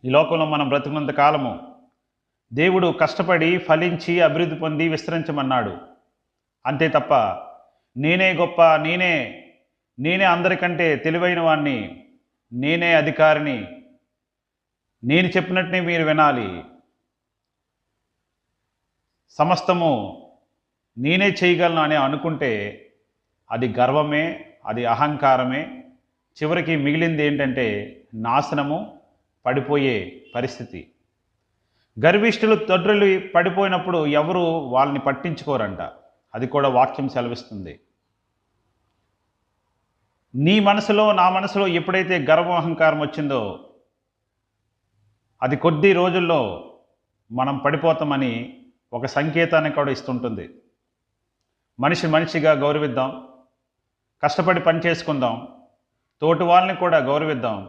ఈ లోకంలో మనం బ్రతుకున్నంత కాలము దేవుడు కష్టపడి ఫలించి అభివృద్ధి పొంది విస్తరించమన్నాడు. అంతే తప్ప నేనే గొప్ప, నేనే అందరికంటే తెలివైన వాణ్ణి, నేనే అధికారిని, నేను చెప్పినట్టునే మీరు వినాలి, సమస్తము నేనే చేయగలను అని అనుకుంటే అది గర్వమే, అది అహంకారమే. చివరికి మిగిలింది ఏంటంటే నాశనము, పడిపోయే పరిస్థితి. గర్విష్ఠులు తొట్రులు పడిపోయినప్పుడు ఎవరు వాళ్ళని పట్టించుకోరంట. అది కూడా వాక్యం సెలవిస్తుంది. నీ మనసులో, నా మనసులో ఎప్పుడైతే గర్వం, అహంకారం వచ్చిందో అది కొద్ది రోజుల్లో మనం పడిపోతామని ఒక సంకేతాన్ని కూడా ఇస్తుంటుంది. మనిషిగా గౌరవిద్దాం, కష్టపడి పని చేసుకుందాం, తోటి వాళ్ళని కూడా గౌరవిద్దాం.